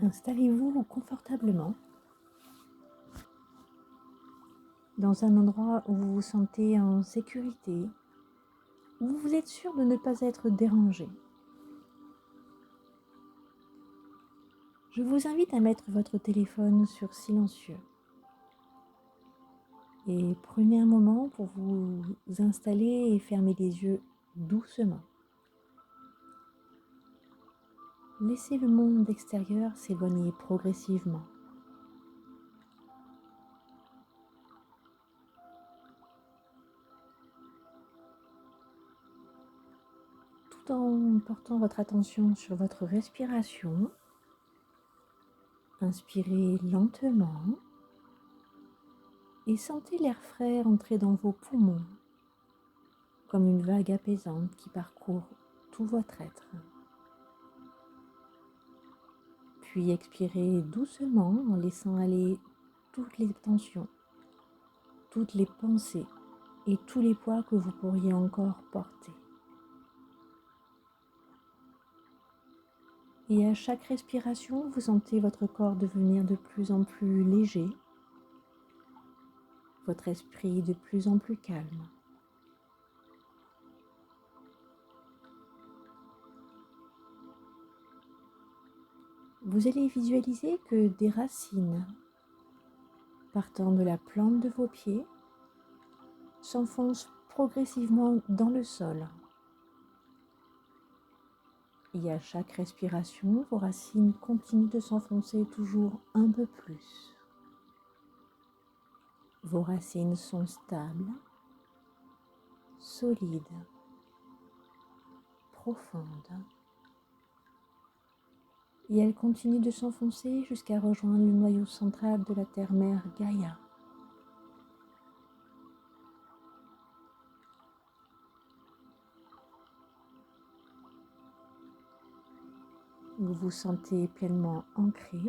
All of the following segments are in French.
Installez-vous confortablement dans un endroit où vous vous sentez en sécurité, où vous êtes sûr de ne pas être dérangé. Je vous invite à mettre votre téléphone sur silencieux et prenez un moment pour vous installer et fermer les yeux doucement. Laissez le monde extérieur s'éloigner progressivement. Tout en portant votre attention sur votre respiration, inspirez lentement et sentez l'air frais entrer dans vos poumons comme une vague apaisante qui parcourt tout votre être. Puis expirez doucement en laissant aller toutes les tensions, toutes les pensées et tous les poids que vous pourriez encore porter. Et à chaque respiration, vous sentez votre corps devenir de plus en plus léger, votre esprit de plus en plus calme. Vous allez visualiser que des racines partant de la plante de vos pieds s'enfoncent progressivement dans le sol. Et à chaque respiration, vos racines continuent de s'enfoncer toujours un peu plus. Vos racines sont stables, solides, profondes. Et elles continuent de s'enfoncer jusqu'à rejoindre le noyau central de la terre-mère Gaïa. Vous vous sentez pleinement ancré,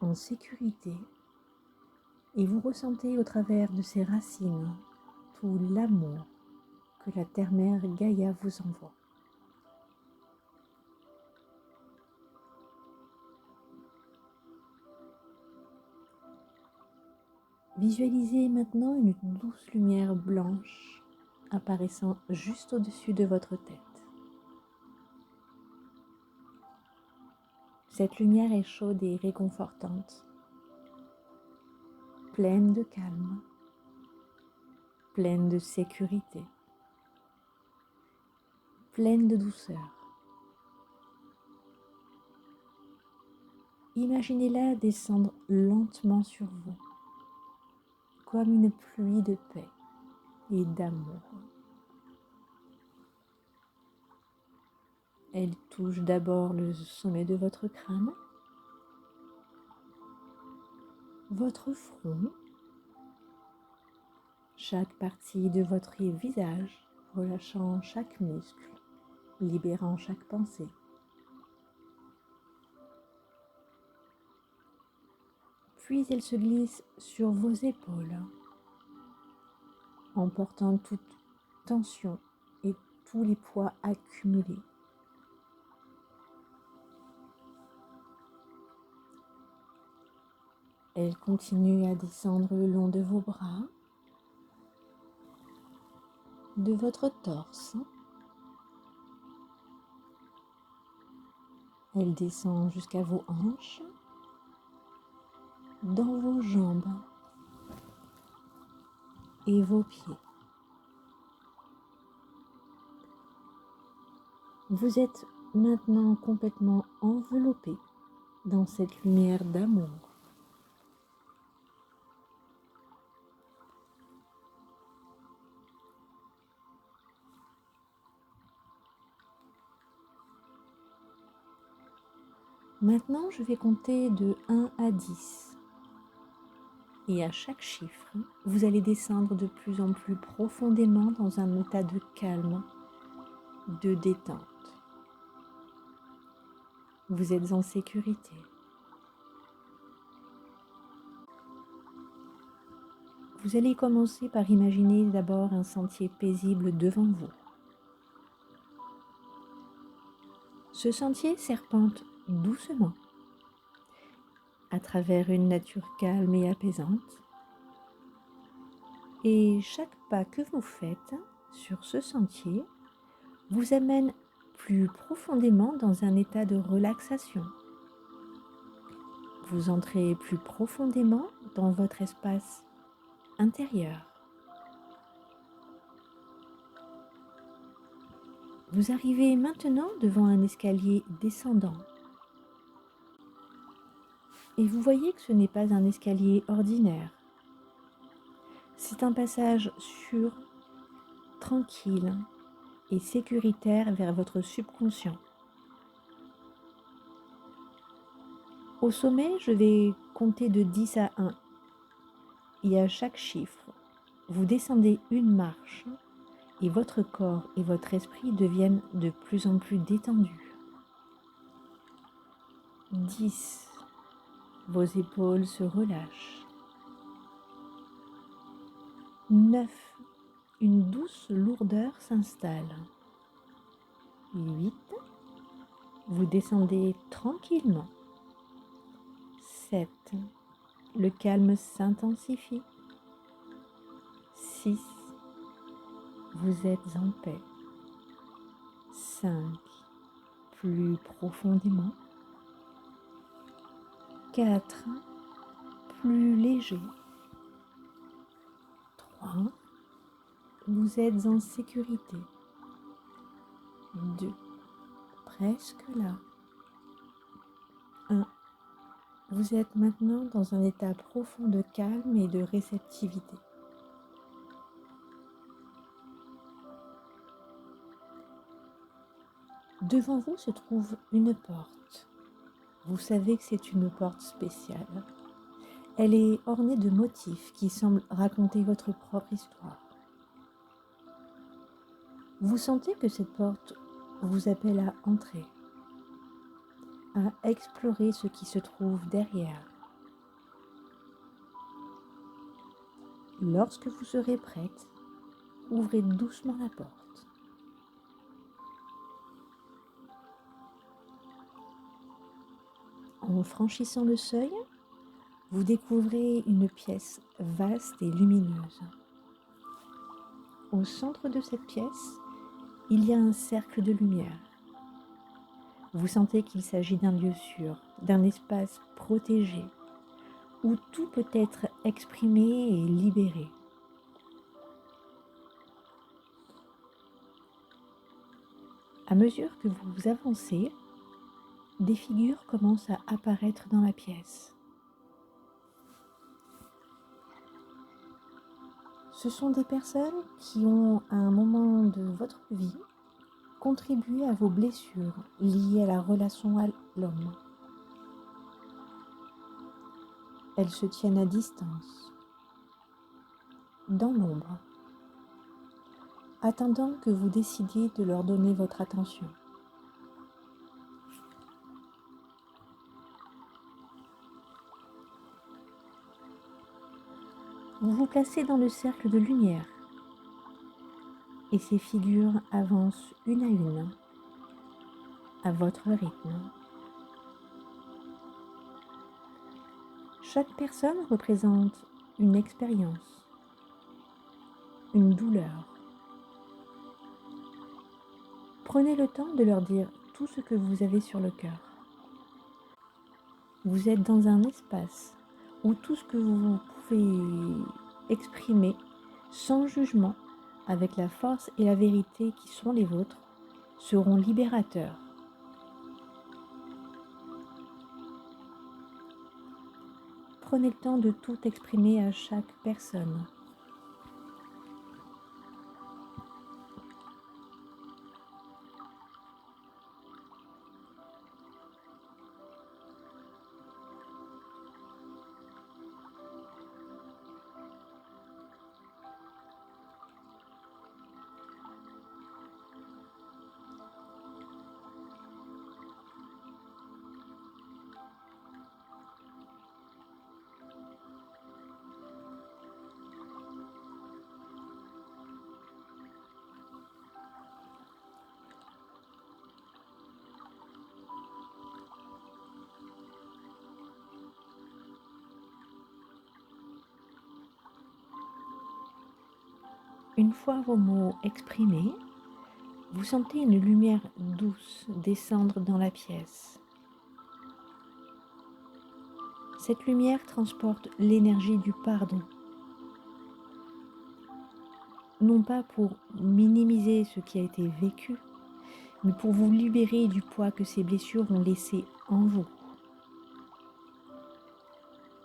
en sécurité, et vous ressentez au travers de ces racines tout l'amour que la terre-mère Gaïa vous envoie. Visualisez maintenant une douce lumière blanche apparaissant juste au-dessus de votre tête. Cette lumière est chaude et réconfortante, pleine de calme, pleine de sécurité, pleine de douceur. Imaginez-la descendre lentement sur vous, comme une pluie de paix et d'amour. Elle touche d'abord le sommet de votre crâne, votre front, chaque partie de votre visage, relâchant chaque muscle, libérant chaque pensée. Puis elle se glisse sur vos épaules, emportant toute tension et tous les poids accumulés. Elle continue à descendre le long de vos bras, de votre torse. Elle descend jusqu'à vos hanches, dans vos jambes et vos pieds. Vous êtes maintenant complètement enveloppé dans cette lumière d'amour. Maintenant, je vais compter de 1 à 10. Et à chaque chiffre, vous allez descendre de plus en plus profondément dans un état de calme, de détente. Vous êtes en sécurité. Vous allez commencer par imaginer d'abord un sentier paisible devant vous. Ce sentier serpente doucement, à travers une nature calme et apaisante. Et chaque pas que vous faites sur ce sentier vous amène plus profondément dans un état de relaxation. Vous entrez plus profondément dans votre espace intérieur. Vous arrivez maintenant devant un escalier descendant. Et vous voyez que ce n'est pas un escalier ordinaire. C'est un passage sûr, tranquille et sécuritaire vers votre subconscient. Au sommet, je vais compter de 10 à 1. Et à chaque chiffre, vous descendez une marche et votre corps et votre esprit deviennent de plus en plus détendus. 10. Vos épaules se relâchent. 9. Une douce lourdeur s'installe. 8. Vous descendez tranquillement. 7. Le calme s'intensifie. 6. Vous êtes en paix. 5. Plus profondément. 4. Plus léger. 3. Vous êtes en sécurité. 2. Presque là. 1. Vous êtes maintenant dans un état profond de calme et de réceptivité. Devant vous se trouve une porte. Vous savez que c'est une porte spéciale. Elle est ornée de motifs qui semblent raconter votre propre histoire. Vous sentez que cette porte vous appelle à entrer, à explorer ce qui se trouve derrière. Lorsque vous serez prête, ouvrez doucement la porte. En franchissant le seuil, vous découvrez une pièce vaste et lumineuse. Au centre de cette pièce, il y a un cercle de lumière. Vous sentez qu'il s'agit d'un lieu sûr, d'un espace protégé, où tout peut être exprimé et libéré. À mesure que vous avancez, des figures commencent à apparaître dans la pièce. Ce sont des personnes qui ont, à un moment de votre vie, contribué à vos blessures liées à la relation à l'homme. Elles se tiennent à distance, dans l'ombre, attendant que vous décidiez de leur donner votre attention. Vous vous placez dans le cercle de lumière et ces figures avancent une à une, à votre rythme. Chaque personne représente une expérience, une douleur. Prenez le temps de leur dire tout ce que vous avez sur le cœur. Vous êtes dans un espace où tout ce que vous pouvez exprimer sans jugement, avec la force et la vérité qui sont les vôtres, seront libérateurs. Prenez le temps de tout exprimer à chaque personne. Une fois vos mots exprimés, vous sentez une lumière douce descendre dans la pièce. Cette lumière transporte l'énergie du pardon, non pas pour minimiser ce qui a été vécu, mais pour vous libérer du poids que ces blessures ont laissé en vous.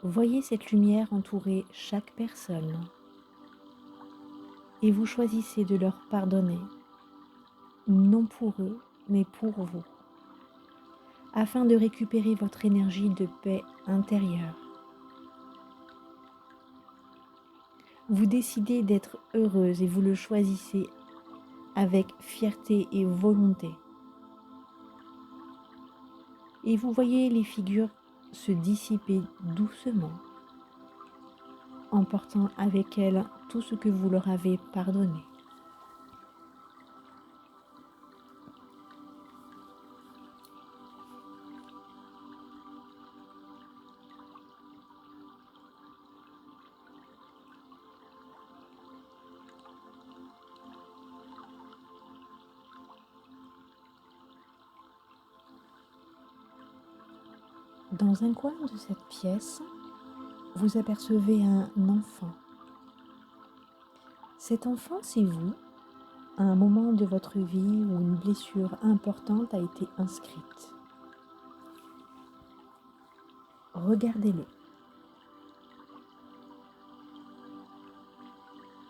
Voyez cette lumière entourer chaque personne et vous choisissez de leur pardonner, non pour eux, mais pour vous, afin de récupérer votre énergie de paix intérieure. Vous décidez d'être heureuse et vous le choisissez avec fierté et volonté. Et vous voyez les figures se dissiper doucement, emportant avec elles tout ce que vous leur avez pardonné. Dans un coin de cette pièce, vous apercevez un enfant. Cet enfant, c'est vous, à un moment de votre vie où une blessure importante a été inscrite. Regardez-le.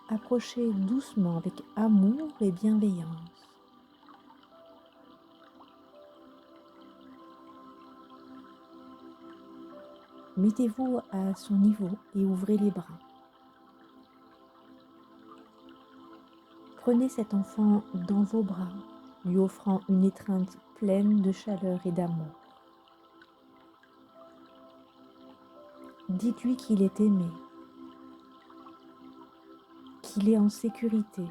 Approchez doucement avec amour et bienveillance. Mettez-vous à son niveau et ouvrez les bras. Prenez cet enfant dans vos bras, lui offrant une étreinte pleine de chaleur et d'amour. Dites-lui qu'il est aimé, qu'il est en sécurité,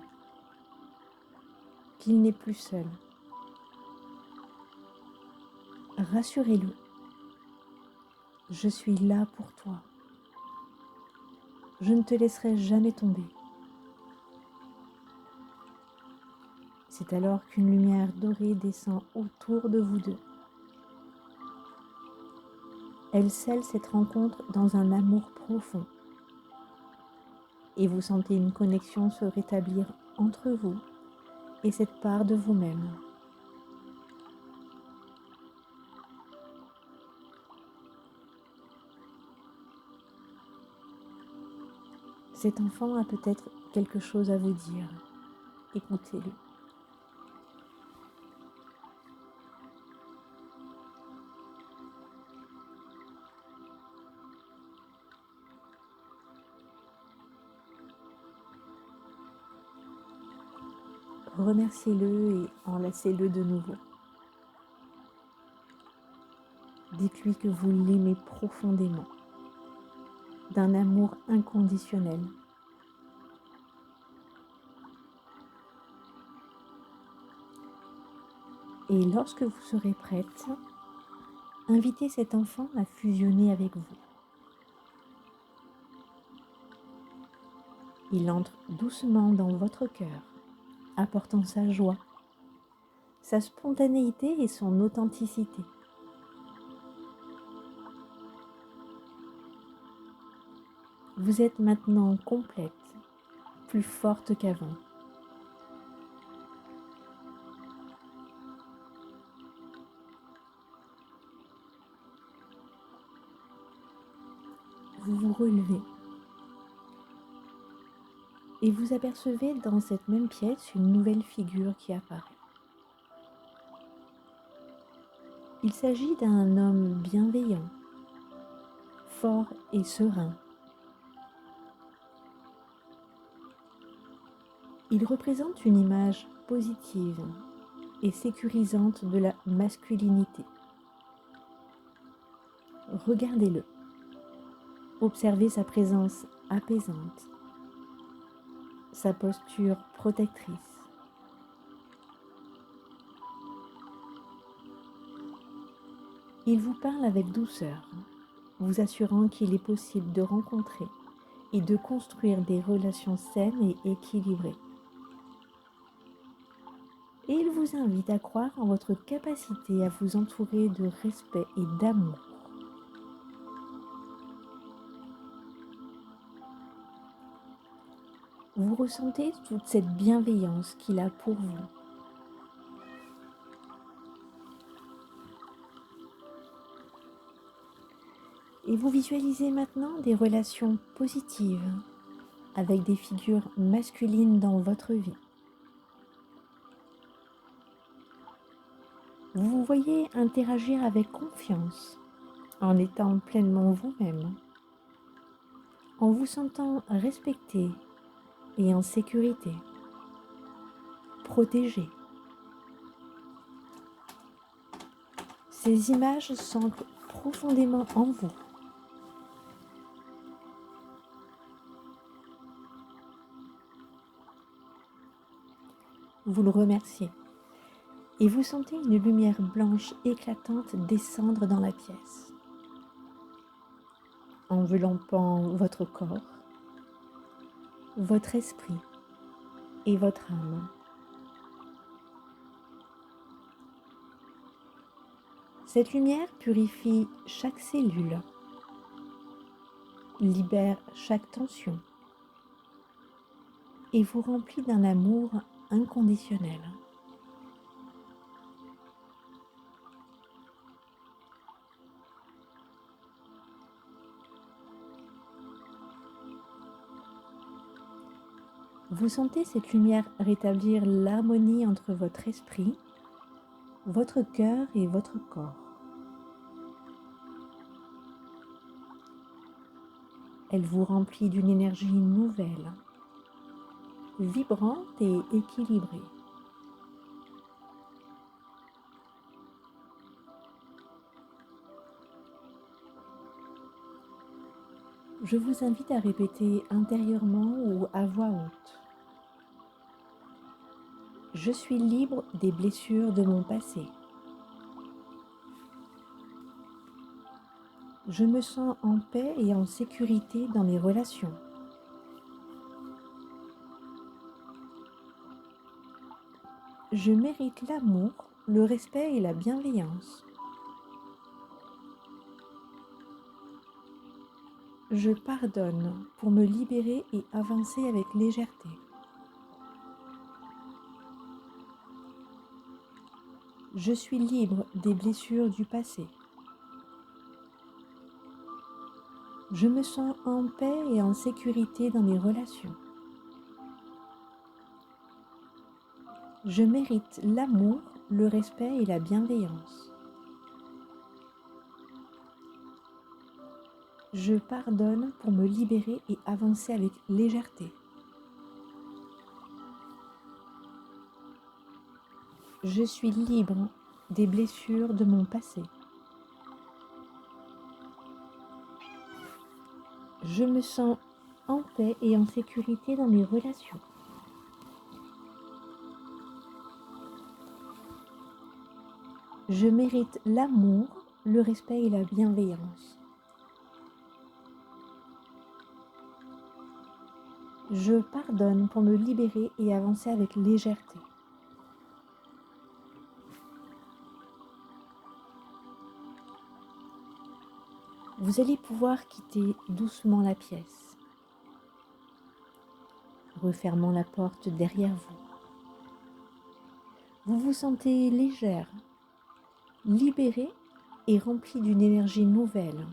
qu'il n'est plus seul. Rassurez-le. Je suis là pour toi. Je ne te laisserai jamais tomber. C'est alors qu'une lumière dorée descend autour de vous deux. Elle scelle cette rencontre dans un amour profond. Et vous sentez une connexion se rétablir entre vous et cette part de vous-même. Cet enfant a peut-être quelque chose à vous dire. Écoutez-le. Remerciez-le et enlacez-le de nouveau. Dites-lui que vous l'aimez profondément, d'un amour inconditionnel. Et lorsque vous serez prête, invitez cet enfant à fusionner avec vous. Il entre doucement dans votre cœur, apportant sa joie, sa spontanéité et son authenticité. Vous êtes maintenant complète, plus forte qu'avant. Vous vous relevez et vous apercevez dans cette même pièce une nouvelle figure qui apparaît. Il s'agit d'un homme bienveillant, fort et serein. Il représente une image positive et sécurisante de la masculinité. Regardez-le. Observez sa présence apaisante, sa posture protectrice. Il vous parle avec douceur, vous assurant qu'il est possible de rencontrer et de construire des relations saines et équilibrées. Et il vous invite à croire en votre capacité à vous entourer de respect et d'amour. Vous ressentez toute cette bienveillance qu'il a pour vous. Et vous visualisez maintenant des relations positives avec des figures masculines dans votre vie. Vous vous voyez interagir avec confiance, en étant pleinement vous-même, en vous sentant respecté et en sécurité, protégé. Ces images s'ancrent profondément en vous. Vous le remerciez et vous sentez une lumière blanche éclatante descendre dans la pièce, enveloppant votre corps, votre esprit et votre âme. Cette lumière purifie chaque cellule, libère chaque tension et vous remplit d'un amour inconditionnel. Vous sentez cette lumière rétablir l'harmonie entre votre esprit, votre cœur et votre corps. Elle vous remplit d'une énergie nouvelle, vibrante et équilibrée. Je vous invite à répéter intérieurement ou à voix haute. Je suis libre des blessures de mon passé. Je me sens en paix et en sécurité dans mes relations. Je mérite l'amour, le respect et la bienveillance. Je pardonne pour me libérer et avancer avec légèreté. Je suis libre des blessures du passé. Je me sens en paix et en sécurité dans mes relations. Je mérite l'amour, le respect et la bienveillance. Je pardonne pour me libérer et avancer avec légèreté. Je suis libre des blessures de mon passé. Je me sens en paix et en sécurité dans mes relations. Je mérite l'amour, le respect et la bienveillance. Je pardonne pour me libérer et avancer avec légèreté. Vous allez pouvoir quitter doucement la pièce, refermant la porte derrière vous. Vous vous sentez légère, libérée et remplie d'une énergie nouvelle.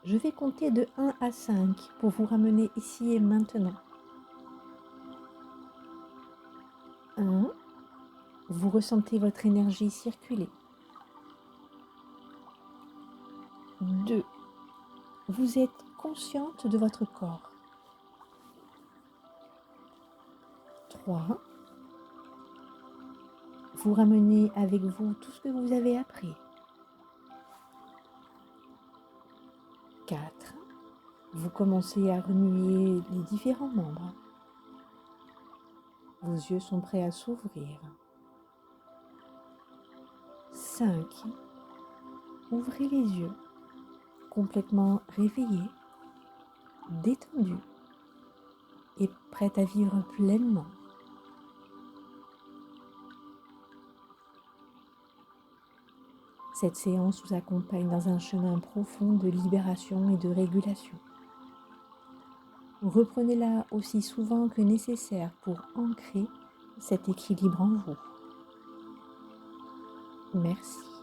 Je vais compter de 1 à 5 pour vous ramener ici et maintenant. 1. Vous ressentez votre énergie circuler. 2. Vous êtes consciente de votre corps. 3. Vous ramenez avec vous tout ce que vous avez appris. 4. Vous commencez à remuer les différents membres. Vos yeux sont prêts à s'ouvrir. 5. ouvrez les yeux, complètement réveillé, détendu et prête à vivre pleinement. Cette séance vous accompagne dans un chemin profond de libération et de régulation. Reprenez-la aussi souvent que nécessaire pour ancrer cet équilibre en vous. Merci.